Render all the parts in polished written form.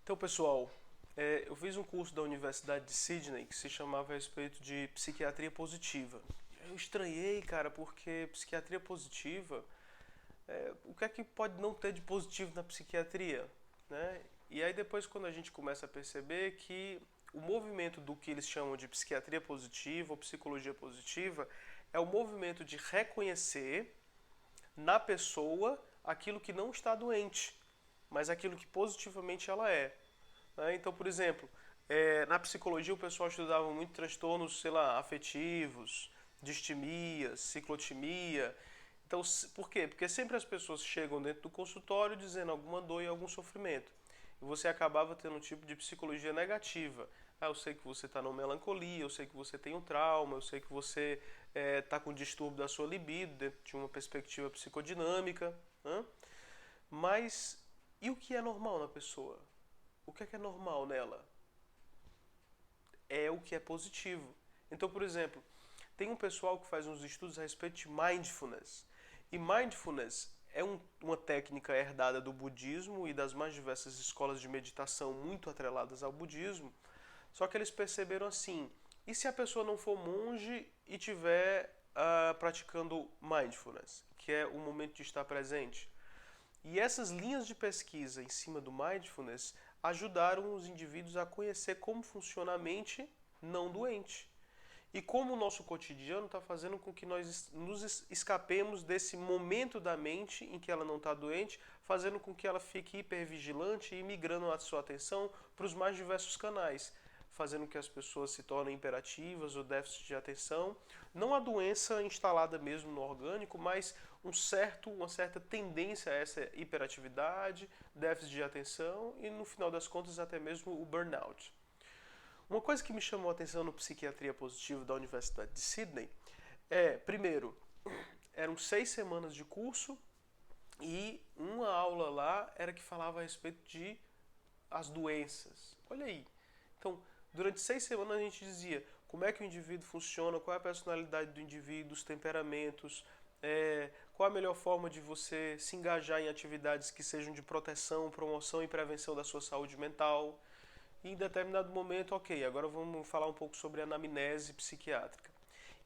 Então, pessoal, eu fiz um curso da Universidade de Sydney que se chamava a respeito de psiquiatria positiva. Eu estranhei, cara, porque psiquiatria positiva, o que é que pode não ter de positivo na psiquiatria, né? E aí depois quando a gente começa a perceber que o movimento do que eles chamam de psiquiatria positiva ou psicologia positiva é o movimento de reconhecer na pessoa aquilo que não está doente, mas aquilo que positivamente ela é. Né? Então, por exemplo, na psicologia o pessoal estudava muito transtornos, sei lá, afetivos, distimia, ciclotimia. Então, por quê? Porque sempre as pessoas chegam dentro do consultório dizendo alguma dor e algum sofrimento. E você acabava tendo um tipo de psicologia negativa. Ah, eu sei que você está numa melancolia, eu sei que você tem um trauma, eu sei que você está com distúrbio da sua libido dentro de uma perspectiva psicodinâmica. Né? Mas e o que é normal na pessoa? O que é normal nela? É o que é positivo. Então, por exemplo, tem um pessoal que faz uns estudos a respeito de mindfulness. E mindfulness é uma técnica herdada do budismo e das mais diversas escolas de meditação muito atreladas ao budismo. Só que eles perceberam assim, e se a pessoa não for monge e estiver praticando mindfulness, que é o momento de estar presente? E essas linhas de pesquisa em cima do mindfulness ajudaram os indivíduos a conhecer como funciona a mente não doente. E como o nosso cotidiano está fazendo com que nós nos escapemos desse momento da mente em que ela não está doente, fazendo com que ela fique hipervigilante e migrando a sua atenção para os mais diversos canais, fazendo com que as pessoas se tornem imperativas ou déficit de atenção. Não a doença instalada mesmo no orgânico, mas uma certa tendência a essa hiperatividade, déficit de atenção e, no final das contas, até mesmo o burnout. Uma coisa que me chamou a atenção no Psiquiatria Positiva da Universidade de Sydney primeiro, eram 6 semanas de curso e uma aula lá era que falava a respeito de as doenças. Olha aí. Então, durante 6 semanas a gente dizia como é que o indivíduo funciona, qual é a personalidade do indivíduo, os temperamentos, qual a melhor forma de você se engajar em atividades que sejam de proteção, promoção e prevenção da sua saúde mental. E em determinado momento, ok, agora vamos falar um pouco sobre anamnese psiquiátrica.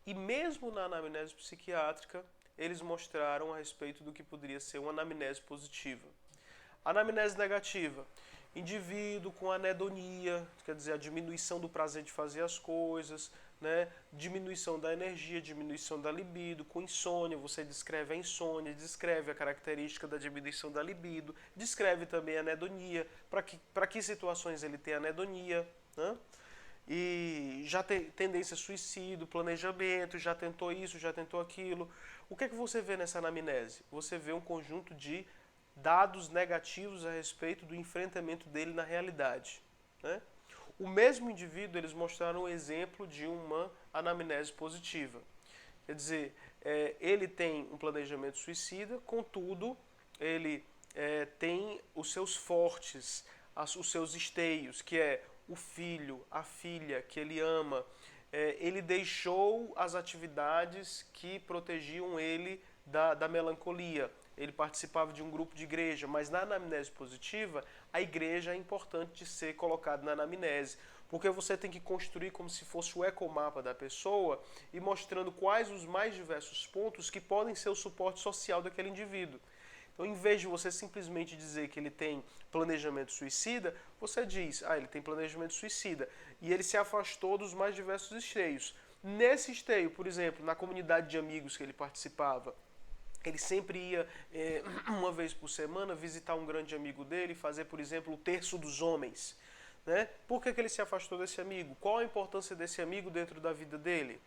E mesmo na anamnese psiquiátrica, eles mostraram a respeito do que poderia ser uma anamnese positiva. Anamnese negativa, indivíduo com anedonia, quer dizer, a diminuição do prazer de fazer as coisas, né? Diminuição da energia, diminuição da libido, com insônia, você descreve a insônia, descreve a característica da diminuição da libido, descreve também a anedonia, para que situações ele tem anedonia, né? E já tem tendência a suicídio, planejamento, já tentou isso, já tentou aquilo. O que é que você vê nessa anamnese? Você vê um conjunto de dados negativos a respeito do enfrentamento dele na realidade, né? O mesmo indivíduo, eles mostraram um exemplo de uma anamnese positiva. Quer dizer, ele tem um planejamento suicida, contudo, ele tem os seus fortes, os seus esteios, que é o filho, a filha que ele ama. Ele deixou as atividades que protegiam ele da melancolia. Ele participava de um grupo de igreja, mas na anamnese positiva, a igreja é importante de ser colocada na anamnese, porque você tem que construir como se fosse o ecomapa da pessoa e mostrando quais os mais diversos pontos que podem ser o suporte social daquele indivíduo. Então, em vez de você simplesmente dizer que ele tem planejamento suicida, você diz, ele tem planejamento suicida, e ele se afastou dos mais diversos esteios. Nesse esteio, por exemplo, na comunidade de amigos que ele participava, ele sempre ia, uma vez por semana, visitar um grande amigo dele, fazer, por exemplo, o terço dos homens. Né? Por que ele se afastou desse amigo? Qual a importância desse amigo dentro da vida dele?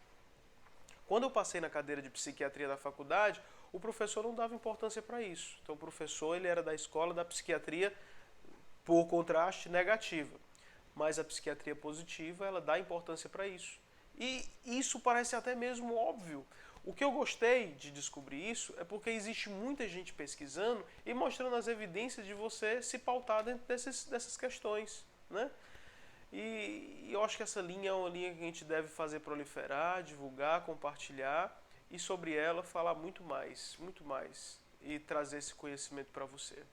Quando eu passei na cadeira de psiquiatria da faculdade, o professor não dava importância para isso. Então o professor ele era da escola da psiquiatria, por contraste, negativa. Mas a psiquiatria positiva, ela dá importância para isso. E isso parece até mesmo óbvio. O que eu gostei de descobrir isso é porque existe muita gente pesquisando e mostrando as evidências de você se pautar dentro dessas questões, né? E eu acho que essa linha é uma linha que a gente deve fazer proliferar, divulgar, compartilhar e sobre ela falar muito mais e trazer esse conhecimento para você.